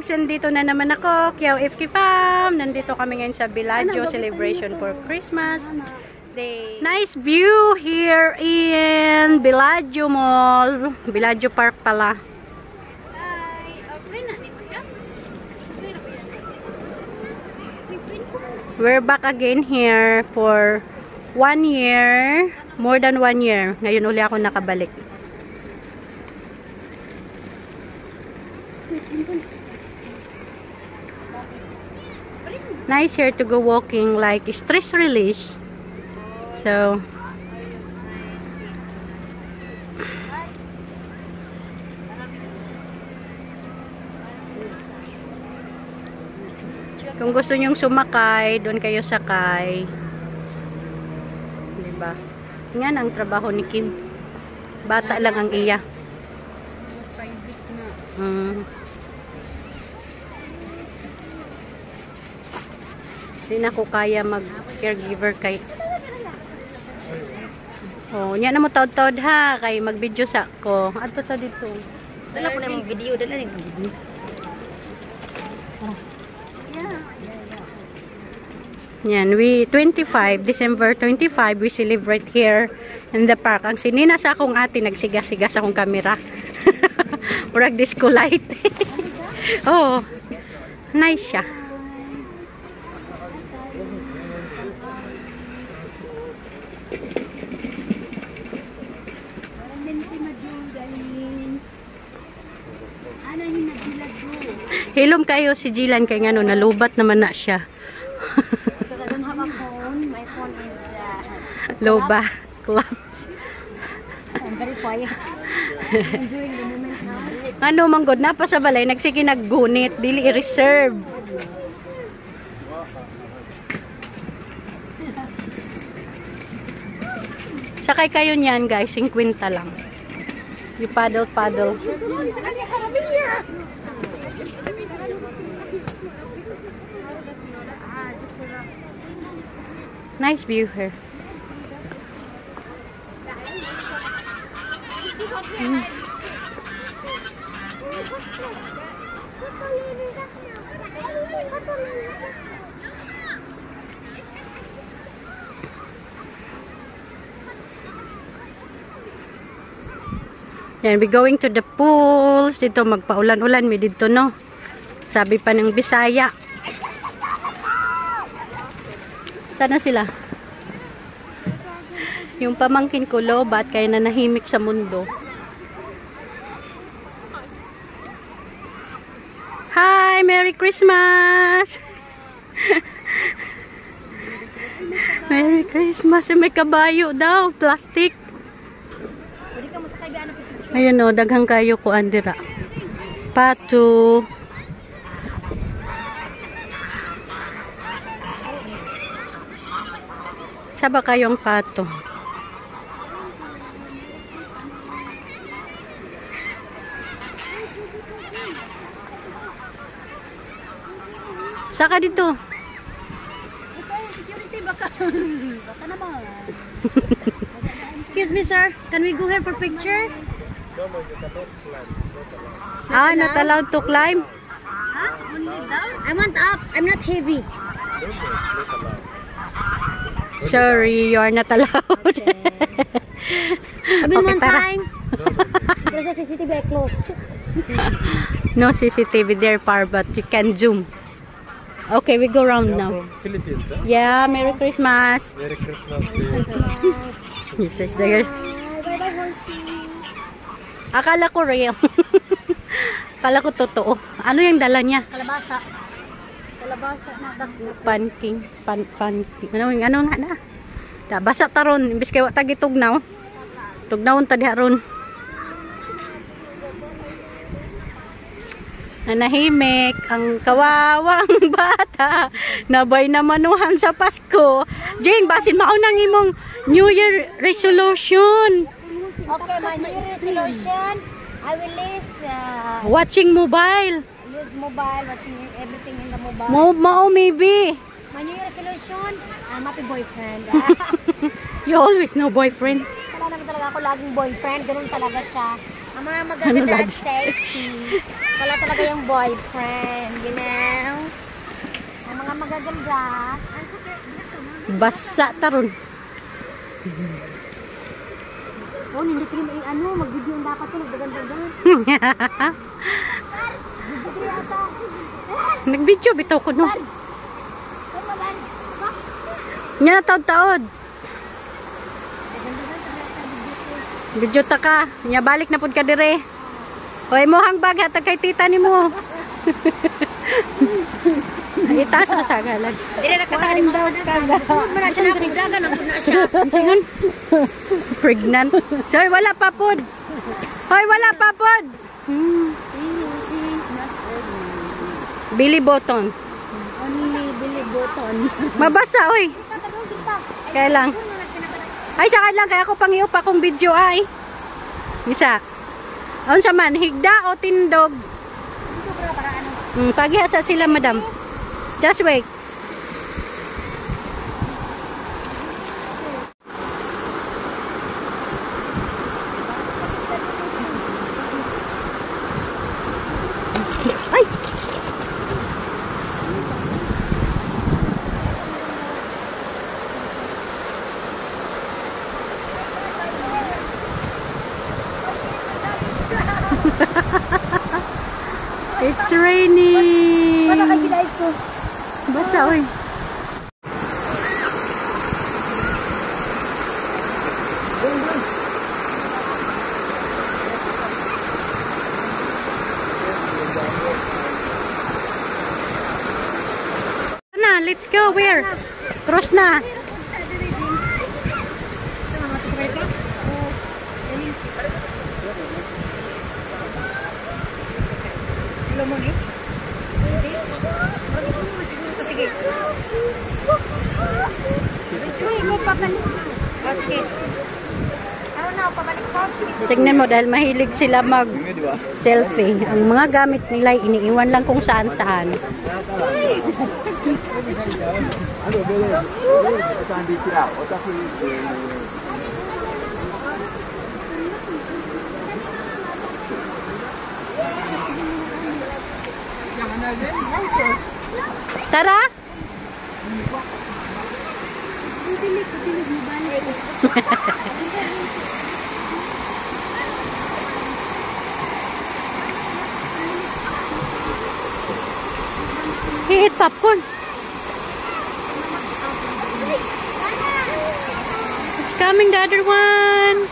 Nandito na naman ako, Kiao FK Fam. Nandito kami ngayon sa Bellagio celebration for Christmas Day. Nice view here in Bellagio Mall. Bellagio Park pala. We're back again here for 1 year. More than 1 year. Ngayon uli ako nakabalik. Nice here to go walking, like stress release. So kung gusto nyong sumakay, doon kayo sakay. Diba? Yan ang trabaho ni Kim. Bata lang ang iya. Hindi na ko kaya mag-caregiver kay. Oh, nya na mo taod-taod ha kay mag-video sa ko. Adto ta dito. Dala ko na yung video, dala na yung video. Oh. Yan, December 25, we celebrate here in the park. Ang sinina sa akong ate, nagsiga-siga sa akong camera. Murag disco light. Oh, nice siya. Hilom kayo si Jilan kay ngano nalubat naman na siya. I don't have a phone. My phone is loba collapse. I'm very quiet. Enjoying the moment now. Ano manggod na pa sa balay nagsige naggunit dili i-reserve. Sakay kayo niyan guys, 50 lang. You paddle. Nice view here. Yan, we going to the pools. Dito magpaulan-ulan mi dito no. Sabi pa ng Bisaya. Sana sila. Yung pamangkin ko lobat kaya nanahimik sa mundo. Hi! Merry Christmas! Merry Christmas! May kabayo daw. Plastic. Ayun o, daghang kayo ko andira. Pato. Saba kayong pato. Saka dito. Security baka naman. Excuse me sir, can we go here for picture? Not allowed to climb? Huh? Only down? I want up. I'm not heavy. Sorry, you are not allowed. Okay. I mean, one time. There's a CCTV close. No CCTV there, par, but you can zoom. Okay, we go round now. From Philippines, huh? Yeah, Merry Christmas. Merry Christmas to you. This is the girl. Akala ko real. Akala ko totoo. Ano yung dala niya? Kalabasa. Kalabasa na dako. Panking. Panking. Ano nga na? Basa taron. Imbis kayo tagi tugnaw. Tugnawon ta diha ron. Nanahimik ang kawawang bata. Nabay na manuhan sa Pasko. Jane, basin maunang imong New Year resolution. Okay, my New Year resolution, I will list Watching mobile. use mobile, watching everything in the mobile. Mo maybe. My New Year resolution, happy boyfriend. You always know boyfriend. Wala naman talaga ako laging boyfriend. Ganun talaga siya. Ang mga magaganda at sexy. Wala talaga yung boyfriend. You know? Ang mga magaganda. Basa taron. Oh, hindi ko rin mag-video ang dapat ko. Nagdagan-dagan. Nag-video bitaw ko no. Nya taod-taod. Video ta ka. Nya balik na pud ka dire. Hoy mo hang bag hatag kay tita nimo. Itaas ra sa galag. Dire na kata ni mo. Mara siya na dagan ang na siya. Singon? Pregnant. So wala pa pud. Hoy wala pa pud. Billy Button. Only Billy Button. Mabasa oy. Kaya lang. Ay sakad lang kaya ako pangiup akong video ay. Bisa. Unsa man higda o tindog? Paghihasa sila madam. Just wait. Ay. It's raining. Ano kay gilay ko? Basa oy. Na, let's go. Where? Cross na. Tingnan mo dahil mahilig sila mag selfie. Ang mga gamit nila iniiwan lang kung saan saan. Tara! He eat popcorn. It's coming, the other one.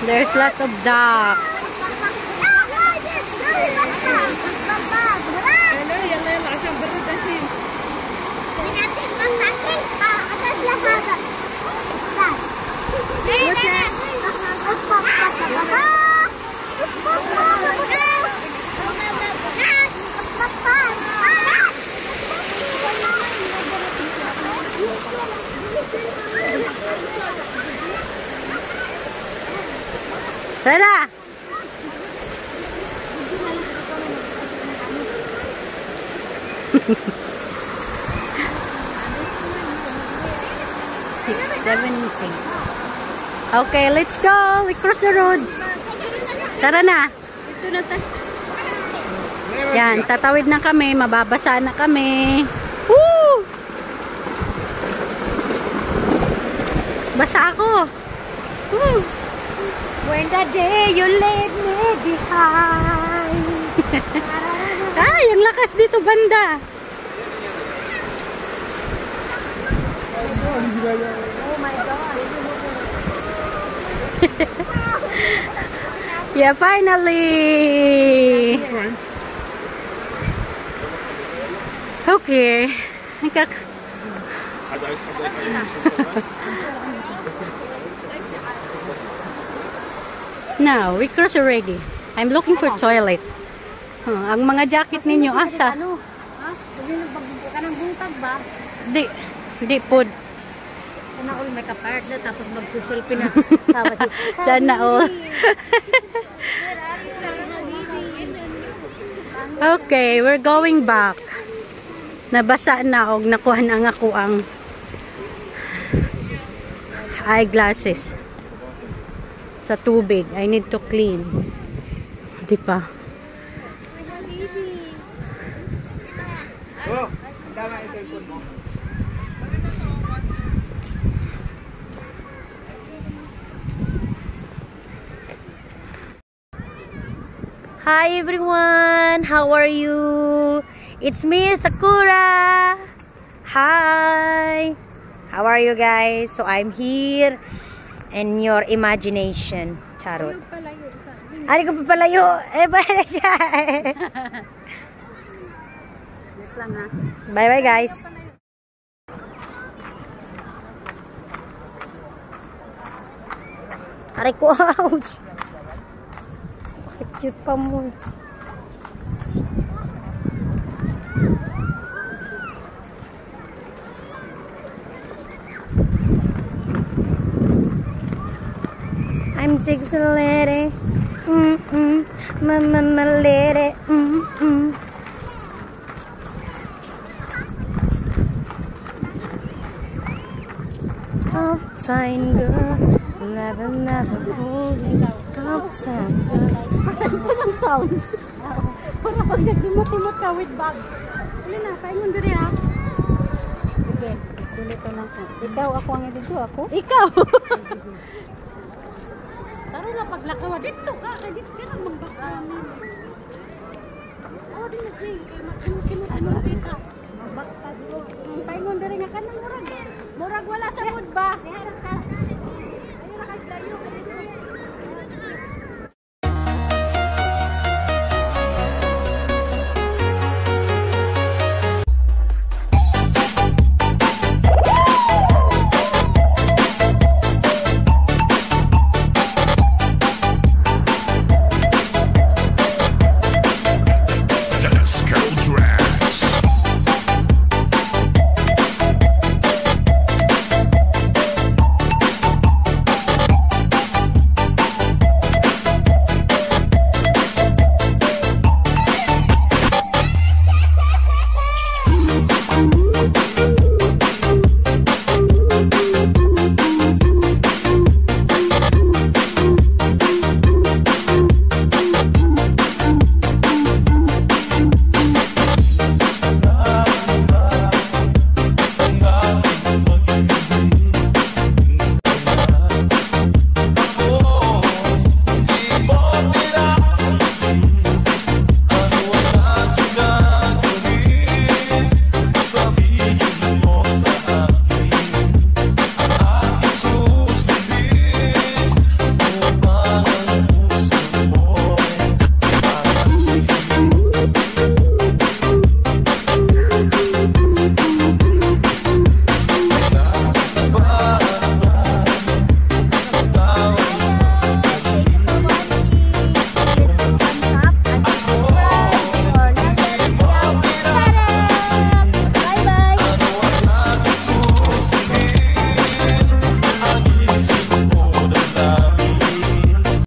There's lots of duck. Tara! Okay, let's go. We cross the road. Tara na. Yan, tatawid na kami. Mababasa na kami. Woo! Basa ako. Woo! When the day you leave me behind. Ay, ang lakas dito banda. Oh my God. Yeah, finally. Okay. Now, we cross already. I'm looking for toilet. Ang mga jacket ninyo, asa? Ano? Ha? Hindi nagpagbuka ka ng buntag ba? Di po. Sana all may kapart na tapos magsusulpi na. Tawa si Sana all. Okay, we're going back. Nabasa na og nakuha na ako ang eyeglasses sa tubig. I need to clean. Di pa. Oh, tama yung cellphone mo. Hi everyone, how are you? It's me, Sakura. Hi. How are you guys? So I'm here in your imagination. Charot. Ari ko papalayo. Bye siya. Bye bye guys. Ari ko, ouch. Cute pa mo. I'm six lady. Mama lady. Outside girl. Never outside girl. Ang sounds. Para pag naglimot-limot ka with bag. Huli na, kain mo diri ha. Sige, dito na ko. Ikaw, ako ang dito, ako? Ikaw! Taro na paglakaw. Dito ka, dito ka nang magbaka. Oh, di na, Jay. Kaya makinot-kinot ka.